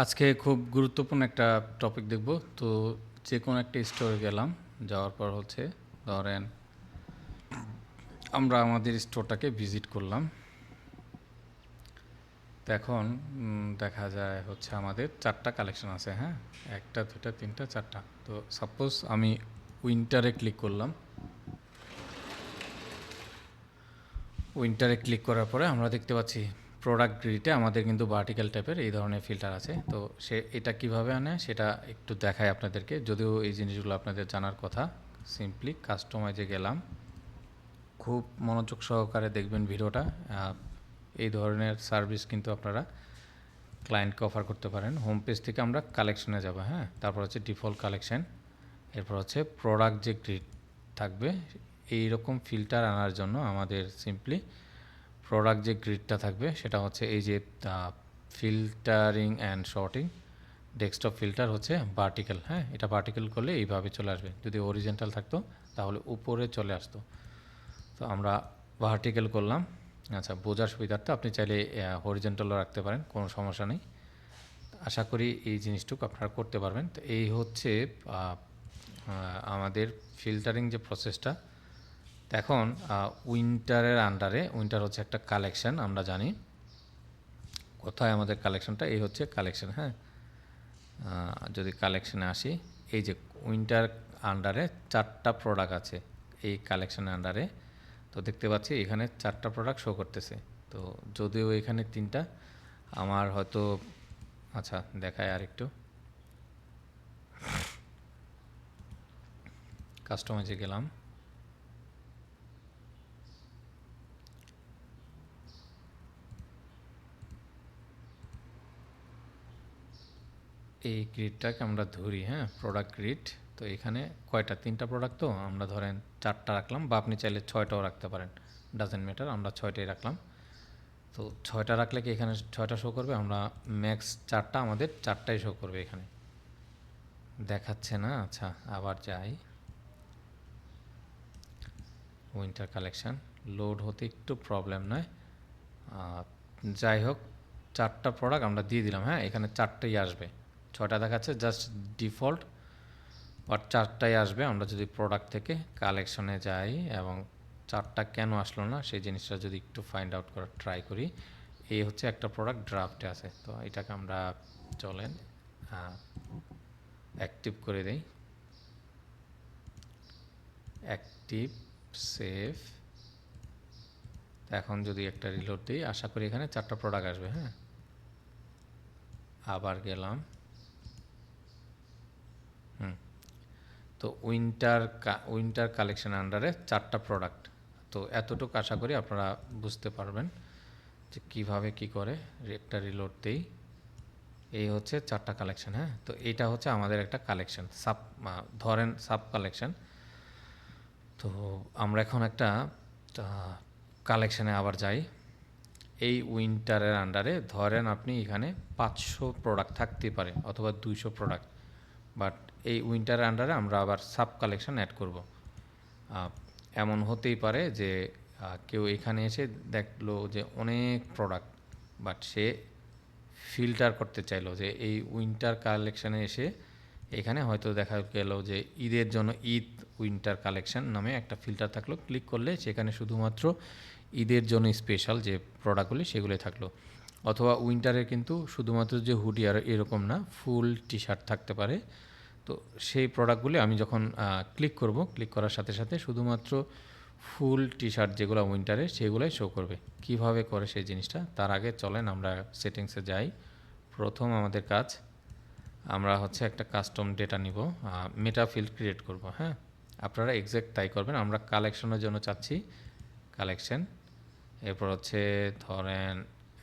আজকে খুব গুরুত্বপূর্ণ একটা টপিক দেখব। তো যে কোনো একটা স্টোরে গেলাম, যাওয়ার পর হচ্ছে ধরেন আমরা আমাদের স্টোরটাকে ভিজিট করলাম। তো এখন দেখা যায় হচ্ছে আমাদের 4টা কালেকশন আছে। হ্যাঁ, 1টা 2টা 3টা 4টা। তো সাপোজ আমি উইন্টারে ক্লিক করলাম। উইন্টারে ক্লিক করার পরে আমরা দেখতে পাচ্ছি প্রোডাক্ট গ্রিডে আমাদের কিন্তু ভার্টিক্যাল টাইপের এই ধরনের ফিল্টার আছে। তো সে এটা কিভাবে আনে সেটা একটু দেখায় আপনাদেরকে, যদিও এই জিনিসগুলো আপনাদের জানার কথা। সিম্পলি কাস্টমাইজে গেলাম, খুব মনোযোগ সহকারে দেখবেন ভিডিওটা। এই ধরনের সার্ভিস কিন্তু আপনারা ক্লায়েন্টকে অফার করতে পারেন। হোম পেজ থেকে আমরা কালেকশনে যাব। হ্যাঁ, তারপর হচ্ছে ডিফল্ট কালেকশন, এরপর হচ্ছে প্রোডাক্ট যে গ্রিড থাকবে এই রকম ফিল্টার আনার জন্য আমাদের সিম্পলি প্রোডাক্ট যে গ্রিডটা থাকবে সেটা হচ্ছে এই যে filtering and sorting desktop filter হচ্ছে ভার্টিক্যাল। হ্যাঁ, এটা ভার্টিক্যাল করলে এইভাবে চলে আসবে। যদি অরিজিনাল থাকতো তাহলে উপরে চলে আসতো। তো আমরা ভার্টিক্যাল করলাম। আচ্ছা, বোঝার সুবিধার্থে আপনি চাইলে হরিজেন্টালও রাখতে পারেন, কোনো সমস্যা নেই। আশা করি এই জিনিসটুকু আপনারা করতে পারবেন। তো এই হচ্ছে আমাদের ফিল্টারিং যে প্রসেসটা। এখন উইন্টারের আন্ডারে, উইন্টার হচ্ছে একটা কালেকশন, আমরা জানি কোথায় আমাদের কালেকশনটা। এই হচ্ছে কালেকশন। হ্যাঁ, যদি কালেকশনে আসি, এই যে উইন্টার আন্ডারে 4টা প্রোডাক্ট আছে এই কালেকশনের আন্ডারে। তো দেখতে পাচ্ছি এখানে 4টা প্রোডাক্ট শো করতেছে। তো যদিও এখানে 3টা আমার হয়তো, আচ্ছা দেখায় আর একটু। কাস্টমাইজে গেলাম, এই গ্রিডটাকে আমরা ধরি। হ্যাঁ, প্রোডাক্ট গ্রিড। তো এখানে কয়টা, 3টা প্রোডাক্ট, তো আমরা ধরেন 4টা রাখলাম, বা আপনি চাইলে 6টাও রাখতে পারেন, ডাজেন্ট ম্যাটার। আমরা 6টাই রাখলাম। তো 6টা রাখলে কি এখানে 6টা শো করবে? আমরা ম্যাক্স 4টা, আমাদের 4টাই শো করবে। এখানে দেখাচ্ছে না। আচ্ছা, আবার যাই। উইন্টার কালেকশন লোড হতে একটু প্রবলেম নয়। যাই হোক, 4টা প্রোডাক্ট আমরা দিয়ে দিলাম। হ্যাঁ, এখানে 4টাই আসবে। 6টা দেখাচ্ছে জাস্ট ডিফল্ট, বাট 4টাই আসবে। আমরা যদি প্রোডাক্ট থেকে কালেকশনে যাই এবং 4টা কেন আসলো না সেই জিনিসটা যদি একটু ফাইন্ড আউট করার ট্রাই করি। এই হচ্ছে একটা প্রোডাক্ট ড্রাফটে আছে। তো এটাকে আমরা চলেন অ্যাক্টিভ করে দেই। Active, save. এখন যদি একটা রিলোড দিই, আশা করি এখানে 4টা প্রোডাক্ট আসবে। হ্যাঁ, আবার গেলাম। তো উইন্টার কালেকশন আন্ডারে 4টা প্রোডাক্ট। তো এতটুকু আশা করি আপনারা বুঝতে পারবেন যে কীভাবে কী করে। একটা রিলোড দেই, এই হচ্ছে 4টা কালেকশন। হ্যাঁ, তো এইটা হচ্ছে আমাদের একটা কালেকশন, ধরেন সাব কালেকশন। তো আমরা এখন একটা কালেকশানে আবার যাই। এই উইন্টারের আন্ডারে ধরেন আপনি এখানে 500 প্রোডাক্ট থাকতে পারে অথবা 200 প্রোডাক্ট, বাট এই উইন্টারের আন্ডারে আমরা আবার সাব কালেকশন অ্যাড করব। এমন হতেই পারে যে কেউ এখানে এসে দেখলো যে অনেক প্রোডাক্ট, বাট সে ফিল্টার করতে চাইলো যে এই উইন্টার কালেকশানে এসে এখানে হয়তো দেখা গেল যে ঈদের জন্য ঈদ উইন্টার কালেকশন নামে একটা ফিল্টার থাকলো। ক্লিক করলে সেখানে শুধুমাত্র ঈদের জন্য স্পেশাল যে প্রোডাক্টগুলি সেগুলোই থাকলো। অথবা উইন্টারের কিন্তু শুধুমাত্র যে হুডি আর এরকম না, ফুল টি শার্ট থাকতে পারে। তো সেই প্রোডাক্টগুলি আমি যখন ক্লিক করব, ক্লিক করার সাথে সাথে শুধুমাত্র ফুল টি শার্ট যেগুলো উইন্টারে সেগুলোই শো করবে। কিভাবে করে সেই জিনিসটা, তার আগে চলেন আমরা সেটিংসে যাই। প্রথম আমাদের কাজ, আমরা হচ্ছে একটা কাস্টম ডেটা নিব, মেটা ফিল্ড ক্রিয়েট করব। হ্যাঁ, আপনারা এক্স্যাক্ট তাই করবেন। আমরা কালেকশনের জন্য চাচ্ছি কালেকশন, এরপর হচ্ছে ধরেন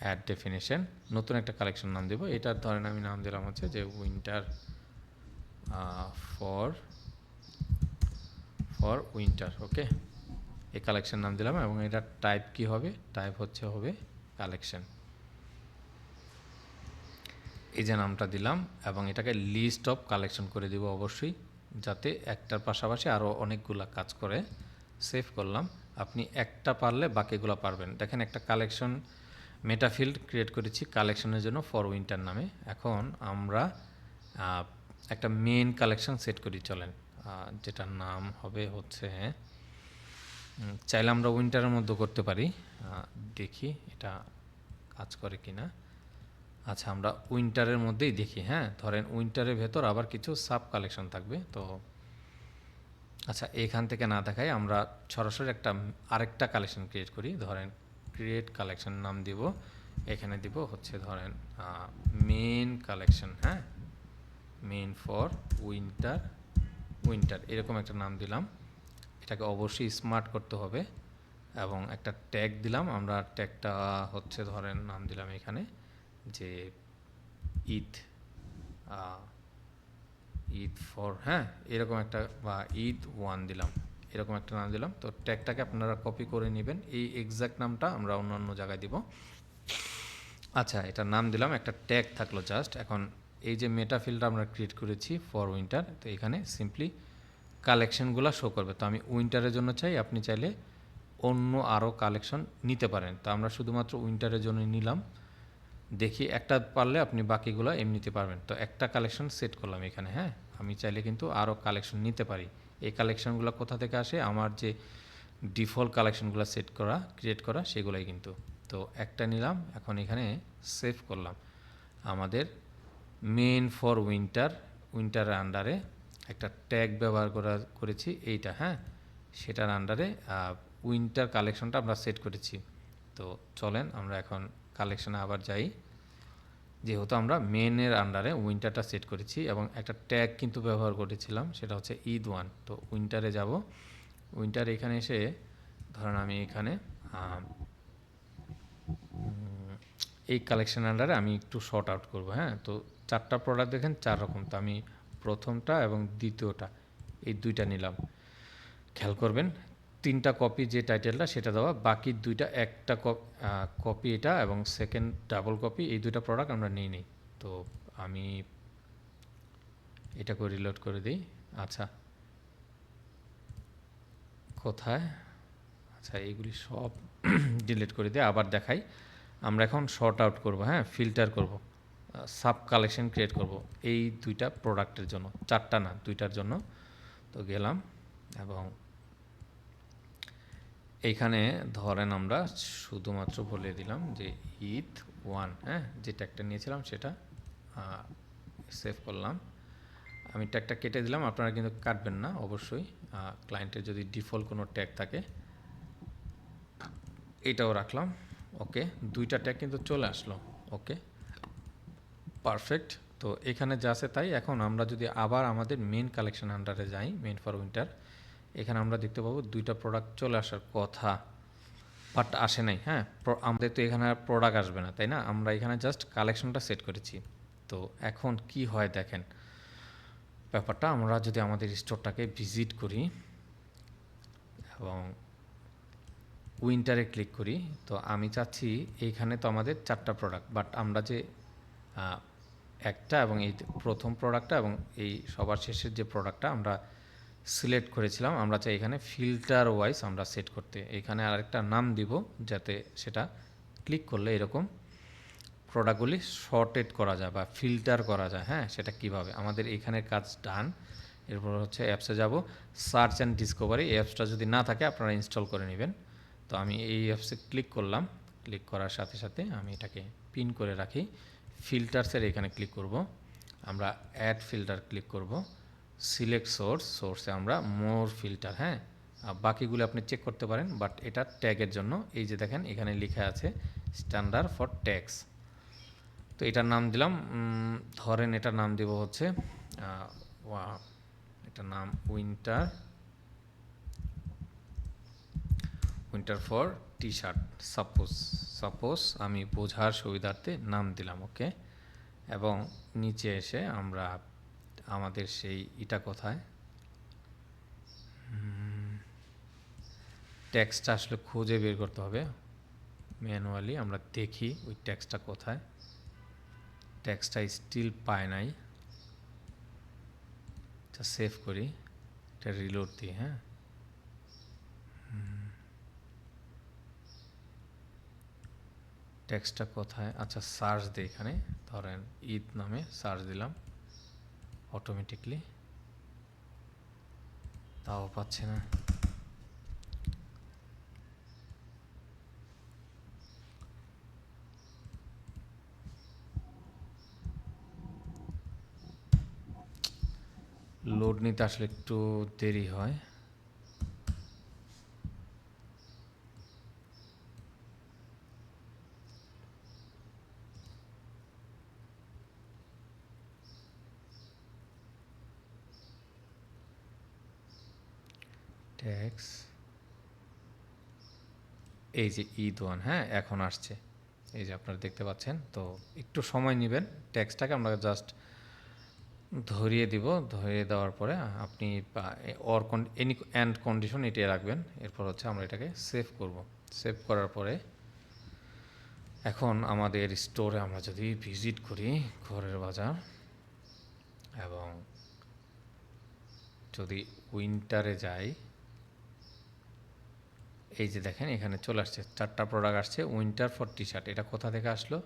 অ্যাড ডেফিনেশন, নতুন একটা কালেকশন নাম দেব। এটার ধরেন আমি নাম দিলাম হচ্ছে যে উইন্টার ফর উইন্টার। ওকে, এই কালেকশন নাম দিলাম এবং এটার টাইপ কি হবে? টাইপ হবে কালেকশন। এই যে নামটা দিলাম এবং এটাকে লিস্ট অফ কালেকশন করে দিব অবশ্যই, যাতে একটার পাশাপাশি আরও অনেকগুলা কাজ করে। সেভ করলাম। আপনি একটা পারলে বাকিগুলো পারবেন। দেখেন একটা কালেকশন মেটা ফিল্ড ক্রিয়েট করেছি কালেকশনের জন্য ফর উইন্টার নামে। এখন আমরা একটা মেন কালেকশন সেট করি চলেন, যেটার নাম হবে হচ্ছে, চাইলে আমরা উইন্টারের মধ্যে করতে পারি, দেখি এটা কাজ করে কিনা। আচ্ছা, আমরা উইন্টারের মধ্যেই দেখি। হ্যাঁ, ধরেন উইন্টারের ভেতর আবার কিছু সাব কালেকশন থাকবে। তো আচ্ছা, এখান থেকে না দেখাই আমরা সরাসরি আরেকটা কালেকশন ক্রিয়েট করি। ধরেন ক্রিয়েট কালেকশন নাম দিব, এখানে দিব হচ্ছে ধরেন মেন কালেকশন। হ্যাঁ, মেন ফর উইন্টার, এরকম একটা নাম দিলাম। এটাকে অবশ্যই স্মার্ট করতে হবে এবং একটা ট্যাগ দিলাম। আমরা ট্যাগটা হচ্ছে ধরেন নাম দিলাম এখানে যে ঈদ, ঈদ ফর, হ্যাঁ এরকম একটা, বা ঈদ 1 দিলাম, এরকম একটা নাম দিলাম। তো ট্যাগটাকে আপনারা কপি করে নেবেন, এই এক্সাক্ট নামটা আমরা অন্য জায়গায় দিব। আচ্ছা, এটা নাম দিলাম, একটা ট্যাগ থাকলো জাস্ট। এখন এই যে মেটা ফিল্ডটা আমরা ক্রিয়েট করেছি ফর উইন্টার, তো এখানে সিম্পলি কালেকশনগুলো শো করবে। তো আমি উইন্টারের জন্য চাই, আপনি চাইলে অন্য আরও কালেকশন নিতে পারেন। তো আমরা শুধুমাত্র উইন্টারের জন্য নিলাম, দেখি একটা পারলে আপনি বাকিগুলো এমনিতে পারবেন। তো একটা কালেকশন সেট করলাম এখানে। হ্যাঁ, আমি চাইলে কিন্তু আরও কালেকশন নিতে পারি। এই কালেকশনগুলো কোথা থেকে আসে? আমার যে ডিফল্ট কালেকশনগুলো সেট করা, ক্রিয়েট করা, সেগুলোই কিন্তু। তো একটা নিলাম, এখন এখানে সেভ করলাম। আমাদের মেন ফর উইন্টারের আন্ডারে একটা ট্যাগ ব্যবহার করেছি এইটা। হ্যাঁ, সেটার আন্ডারে উইন্টার কালেকশনটা আমরা সেট করেছি। তো চলেন আমরা এখন কালেকশনে আবার যাই। যেহেতু আমরা মেনের আন্ডারে উইন্টারটা সেট করেছি এবং একটা ট্যাগ কিন্তু ব্যবহার করেছিলাম, সেটা হচ্ছে ঈদ 1। তো উইন্টারে যাব, উইন্টার এখানে এসে ধরেন আমি এখানে এই কালেকশন আন্ডারে আমি একটু শর্ট আউট করবো। হ্যাঁ, তো 4টা প্রোডাক্ট দেখেন 4 রকম, তো আমি প্রথমটা এবং দ্বিতীয়টা এই 2টা নিলাম। খেয়াল করবেন 3টা কপি যে টাইটেলটা সেটা দেওয়া, বাকি 2টা একটা কপি এটা এবং সেকেন্ড ডাবল কপি, এই 2টা প্রোডাক্ট আমরা নিই। তো আমি এটাকে রিলোড করে দিই। আচ্ছা, কোথায়? আচ্ছা, এইগুলি সব ডিলিট করে দিয়ে আবার দেখাই। আমরা এখন শর্ট আউট করব। হ্যাঁ, ফিল্টার করব, সাব কালেকশন ক্রিয়েট করব এই 2টা প্রোডাক্টের জন্য, 4টা না 2টার জন্য। তো গেলাম এবং এইখানে ধরেন আমরা শুধুমাত্র বলে দিলাম যে ঈদ 1। হ্যাঁ, যে ট্যাগটা নিয়েছিলাম সেটা সেভ করলাম। আমি ট্যাগটা কেটে দিলাম, আপনারা কিন্তু কাটবেন না অবশ্যই। ক্লায়েন্টের যদি ডিফল্ট কোনো ট্যাগ থাকে এটাও রাখলাম। ওকে, 2টা ট্যাগ কিন্তু চলে আসলো। ওকে, পারফেক্ট। তো এখানে যা আছে তাই। এখন আমরা যদি আবার আমাদের মেন কালেকশন আন্ডারে যাই, মেন ফর উইন্টার, এখানে আমরা দেখতে পাবো 2টা প্রোডাক্ট চলে আসার কথা, বাট আসে নাই। হ্যাঁ, আমাদের তো এখানে আর প্রোডাক্ট আসবে না, তাই না? আমরা এখানে জাস্ট কালেকশনটা সেট করেছি। তো এখন কি হয় দেখেন ব্যাপারটা। আমরা যদি আমাদের স্টোরটাকে ভিজিট করি এবং উইন্টারে ক্লিক করি, তো আমি চাচ্ছি এইখানে তো আমাদের 4টা প্রোডাক্ট, বাট আমরা যে একটা এবং এই প্রথম প্রোডাক্টটা এবং এই সবার শেষের যে প্রোডাক্টটা আমরা সিলেক্ট করেছিলাম, আমরা চাই এখানে ফিল্টার ওয়াইজ আমরা সেট করতে। এখানে আরেকটা নাম দিব যাতে সেটা ক্লিক করলে এরকম প্রোডাক্টগুলি শর্টেড করা যায় বা ফিল্টার করা যায়। হ্যাঁ, সেটা কিভাবে? আমাদের এখানের কাজ ডান। এরপর হচ্ছে অ্যাপসে যাব, সার্চ অ্যান্ড ডিসকভারি। এই অ্যাপসটা যদি না থাকে আপনারা ইনস্টল করে নেবেন। তো আমি এই অ্যাপসে ক্লিক করলাম, ক্লিক করার সাথে সাথে আমি এটাকে পিন করে রাখি। ফিল্টারসের এখানে ক্লিক করব, আমরা অ্যাড ফিল্টার ক্লিক করব, সিলেক্ট সোর্সে আমরা মোর ফিল্টার। হ্যাঁ, বাকিগুলো আপনি চেক করতে পারেন, বাট এটা ট্যাগের জন্য। এই যে দেখেন এখানে লেখা আছে স্ট্যান্ডার্ড ফর ট্যাগস। তো এটার নাম দিলাম, ধরেন এটার নাম দেব হচ্ছে এটার নাম winter for T shirt. Suppose আমি বোঝার সুবিধার্থে নাম দিলাম। ওকে, এবং নিচে এসে আমরা আমাদের সেই এটা কোথায়, ট্যাক্সটা আসলে খুঁজে বের করতে হবে ম্যানুয়ালি। আমরা দেখি ওই ট্যাক্সটা কোথায়। ট্যাক্সটা স্টিল পায় নাই। এটা সেভ করি, এটা রিলোড দিই। হ্যাঁ, টেক্সটটা কোথায়? আচ্ছা, সার্চ দিই এখানে, ধরেন ঈদ নামে সার্চ দিলাম, অটোমেটিকলি তাও পাচ্ছে না। লোড নিতে আসলে একটু দেরি হয়। ট্যাক্স, এই যে ঈদ ওয়ান, হ্যাঁ এখন আসছে, এই যে আপনারা দেখতে পাচ্ছেন। তো একটু সময় নেবেন, ট্যাক্সটাকে আমরা জাস্ট ধরিয়ে দিব, ধরিয়ে দেওয়ার পরে আপনি অর এনি অ্যান্ড কন্ডিশন এটি রাখবেন। এরপর হচ্ছে আমরা এটাকে সেভ করব। সেভ করার পরে এখন আমাদের স্টোরে আমরা যদি ভিজিট করি, ঘরের বাজার, এবং যদি উইন্টারে যাই, এই যে দেখেন এখানে চলে আসছে, 4টা প্রোডাক্ট আসছে উইন্টার ফর টি শার্ট। এটা কোথা থেকে আসলো?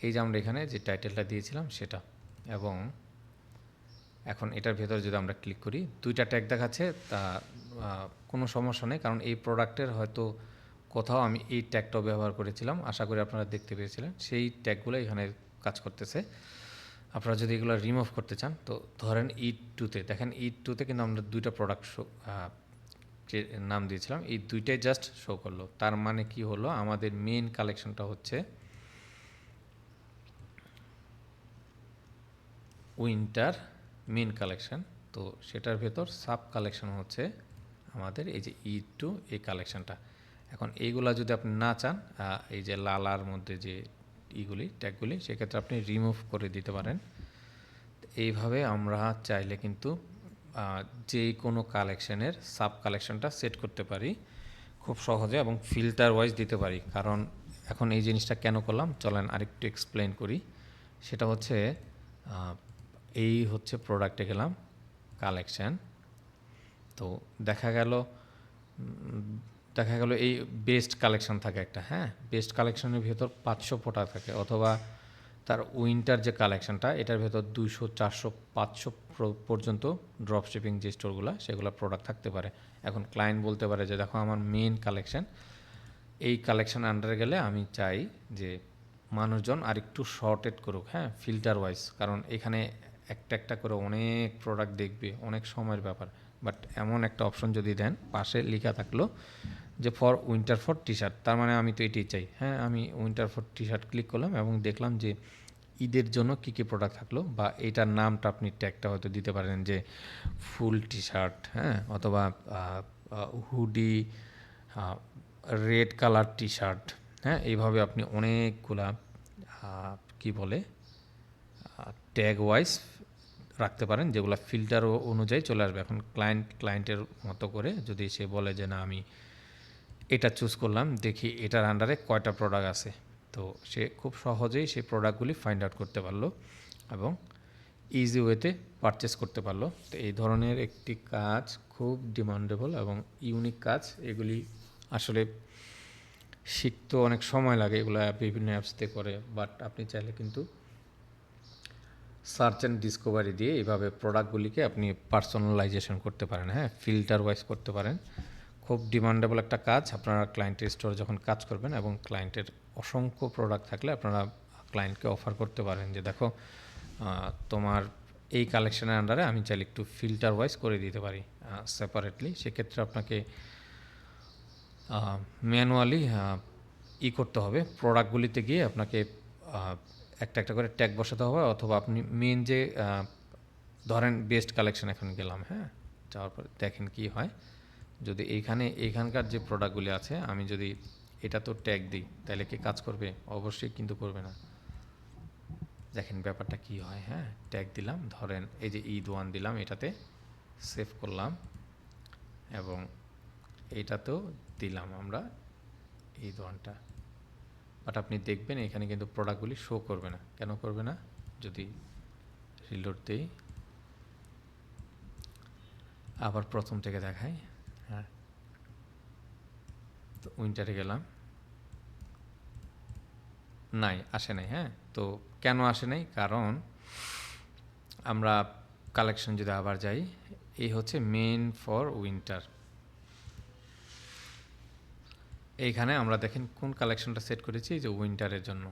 এই যে আমরা এখানে যে টাইটেলটা দিয়েছিলাম সেটা। এবং এখন এটার ভেতরে যদি আমরা ক্লিক করি, 2টা ট্যাগ দেখাচ্ছে, তা কোনো সমস্যা নেই, কারণ এই প্রোডাক্টের হয়তো কোথাও আমি এই ট্যাগটাও ব্যবহার করেছিলাম, আশা করি আপনারা দেখতে পেয়েছিলেন। সেই ট্যাগগুলো এখানে কাজ করতেছে। আপনারা যদি এগুলো রিমুভ করতে চান, তো ধরেন ঈদ টুতে দেখেন, ঈদ টুতে কিন্তু আমরা 2টা প্রোডাক্ট যে নাম দিয়েছিলাম, এই 2টাই জাস্ট শো করলো। তার মানে কি হলো, আমাদের মেইন কালেকশনটা হচ্ছে উইন্টার মেইন কালেকশন। তো সেটার ভেতর সাব কালেকশন হচ্ছে আমাদের এই যে ঈদ টু, এই কালেকশনটা। এখন এইগুলা যদি আপনি না চান, এই যে লালার মধ্যে যে ইগুলি ট্যাগগুলি, সেক্ষেত্রে আপনি রিমুভ করে দিতে পারেন। এইভাবে আমরা চাইলে কিন্তু যে কোনো কালেকশনের সাব কালেকশনটা সেট করতে পারি খুব সহজে, এবং ফিল্টার ওয়াইজ দিতে পারি। কারণ এখন এই জিনিসটা কেন করলাম, চলেন আরেকটু এক্সপ্লেন করি। সেটা হচ্ছে এই হচ্ছে প্রোডাক্টে গেলাম, কালেকশন, তো দেখা গেল এই বেস্ট কালেকশন থাকে একটা, হ্যাঁ বেস্ট কালেকশনের ভেতর 500 প্রোডাক্ট থাকে, অথবা তার উইন্টার যে কালেকশনটা, এটার ভেতর 200, 400, 500 পর্যন্ত ড্রপ শিপিং যে স্টোরগুলো, সেগুলো প্রোডাক্ট থাকতে পারে। এখন ক্লায়েন্ট বলতে পারে যে দেখো আমার মেন কালেকশন, এই কালেকশন আন্ডারে গেলে আমি চাই যে মানুষজন আরেকটু শর্টেড করুক, হ্যাঁ ফিল্টার ওয়াইজ, কারণ এখানে একটা একটা করে অনেক প্রোডাক্ট দেখবে, অনেক সময়ের ব্যাপার। বাট এমন একটা অপশন যদি দেন, পাশে লেখা থাকলো যে for winter for T shirt, তার মানে আমি তো এটাই চাই। হ্যাঁ, আমি winter for T shirt click করলাম এবং দেখলাম যে ঈদের জন্য কী কী প্রোডাক্ট থাকলো, বা এইটার নামটা আপনি ট্যাগটা হয়তো দিতে পারেন যে ফুল টি শার্ট, হ্যাঁ, অথবা hoodie, red colour T shirt, হ্যাঁ এইভাবে আপনি অনেকগুলা কি বলে ট্যাগ ওয়াইজ রাখতে পারেন, যেগুলো ফিল্টার অনুযায়ী চলে আসবে। এখন ক্লায়েন্টের মতো করে যদি সে বলে যে না আমি এটা চুজ করলাম, দেখি এটার আন্ডারে কয়টা প্রোডাক্ট আছে, তো সে খুব সহজেই সেই প্রোডাক্টগুলি ফাইন্ড আউট করতে পারলো এবং ইজি ওয়েতে পারচেস করতে পারলো। তো এই ধরনের একটি কাজ খুব ডিমান্ডেবল এবং ইউনিক কাজ। এগুলি আসলে শিখতে অনেক সময় লাগে, এগুলো বিভিন্ন অ্যাপসতে করে, বাট আপনি চাইলে কিন্তু সার্চ অ্যান্ড ডিসকভারি দিয়ে এইভাবে প্রোডাক্টগুলিকে আপনি পার্সোনালাইজেশন করতে পারেন, হ্যাঁ ফিল্টার ওয়াইজ করতে পারেন। খুব ডিমান্ডেবল একটা কাজ। আপনারা ক্লায়েন্টের স্টোরে যখন কাজ করবেন এবং ক্লায়েন্টের অসংখ্য প্রোডাক্ট থাকলে আপনারা ক্লায়েন্টকে অফার করতে পারেন যে দেখো তোমার এই কালেকশনের আন্ডারে আমি চাইলে একটু ফিল্টার ওয়াইজ করে দিতে পারি সেপারেটলি। সেক্ষেত্রে আপনাকে ম্যানুয়ালি করতে হবে, প্রোডাক্টগুলিতে গিয়ে আপনাকে একটা একটা করে ট্যাগ বসাতে হবে, অথবা আপনি মেন যে ধরেন বেস্ট কালেকশন এখন গেলাম, হ্যাঁ যাওয়ার পর দেখেন কি হয়, যদি এইখানকার যে প্রোডাক্টগুলি আছে আমি যদি এটা তো ট্যাগ দিই, তাহলে কি কাজ করবে? অবশ্যই কিন্তু করবে না। দেখেন ব্যাপারটা কি হয়, হ্যাঁ ট্যাগ দিলাম, ধরেন এই যে ঈদ ওয়ান দিলাম, এটাতে সেভ করলাম এবং এইটাতেও দিলাম আমরা ঈদ ওয়ানটা, বাট আপনি দেখবেন এখানে কিন্তু প্রোডাক্টগুলি শো করবে না। কেন করবে না? যদি রিলোড দিই, আবার প্রথম থেকে দেখাই, হ্যাঁ তো উইন্টারে গেলাম, নাই, আসে নাই। হ্যাঁ, তো কেন আসে নাই? কারণ আমরা কালেকশন যদি আবার যাই, এই হচ্ছে মেইন ফর উইন্টার। এইখানে আমরা দেখেন কোন কালেকশনটা সেট করেছি, যে উইন্টারের জন্য।